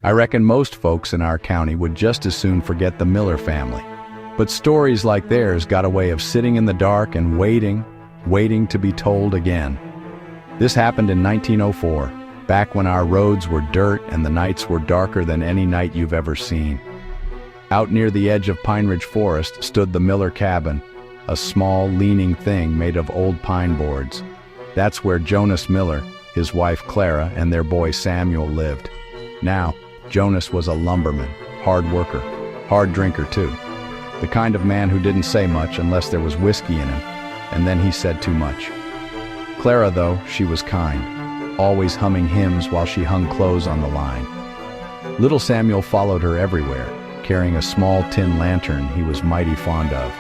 I reckon most folks in our county would just as soon forget the Miller family. But stories like theirs got a way of sitting in the dark and waiting to be told again. This happened in 1904, back when our roads were dirt and the nights were darker than any night you've ever seen. Out near the edge of Pine Ridge Forest stood the Miller cabin, a small, leaning thing made of old pine boards. That's where Jonas Miller, his wife Clara, and their boy Samuel lived. Now, Jonas was a lumberman, hard worker, hard drinker too. The kind of man who didn't say much unless there was whiskey in him, and then he said too much. Clara, though, she was kind, always humming hymns while she hung clothes on the line. Little Samuel followed her everywhere, carrying a small tin lantern he was mighty fond of.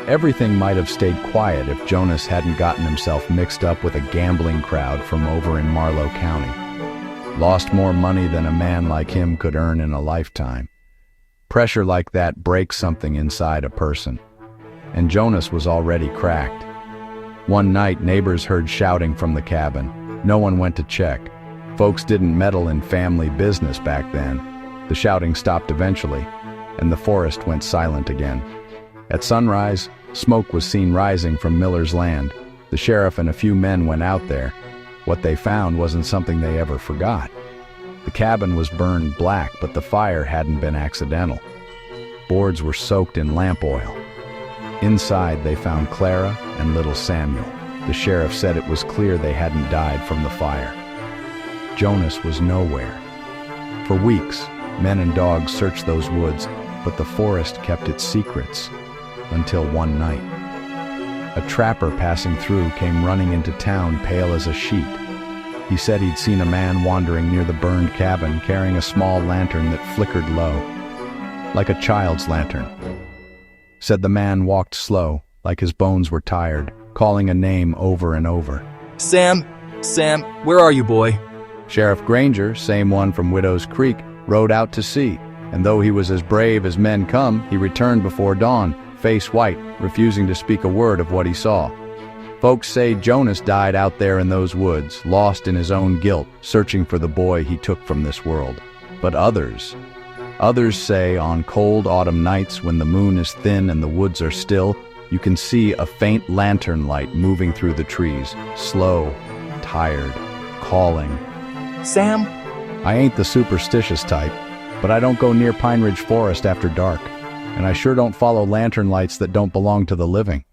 Everything might have stayed quiet if Jonas hadn't gotten himself mixed up with a gambling crowd from over in Marlowe County. Lost more money than a man like him could earn in a lifetime. Pressure like that breaks something inside a person. And Jonas was already cracked. One night, neighbors heard shouting from the cabin. No one went to check. Folks didn't meddle in family business back then. The shouting stopped eventually, and the forest went silent again. At sunrise, smoke was seen rising from Miller's land. The sheriff and a few men went out there. What they found wasn't something they ever forgot. The cabin was burned black, but the fire hadn't been accidental. Boards were soaked in lamp oil. Inside, they found Clara and little Samuel. The sheriff said it was clear they hadn't died from the fire. Jonas was nowhere. For weeks, men and dogs searched those woods, but the forest kept its secrets. Until one night. A trapper passing through came running into town pale as a sheet. He said he'd seen a man wandering near the burned cabin carrying a small lantern that flickered low, like a child's lantern. Said the man walked slow, like his bones were tired, calling a name over and over. Sam, where are you, boy? Sheriff Granger, same one from Widow's Creek, rode out to see, and though he was as brave as men come, he returned before dawn, face white, refusing to speak a word of what he saw. Folks say Jonas died out there in those woods, lost in his own guilt, searching for the boy he took from this world. But others say on cold autumn nights when the moon is thin and the woods are still, you can see a faint lantern light moving through the trees, slow, tired, calling. Sam? I ain't the superstitious type, but I don't go near Pine Ridge Forest after dark. And I sure don't follow lantern lights that don't belong to the living.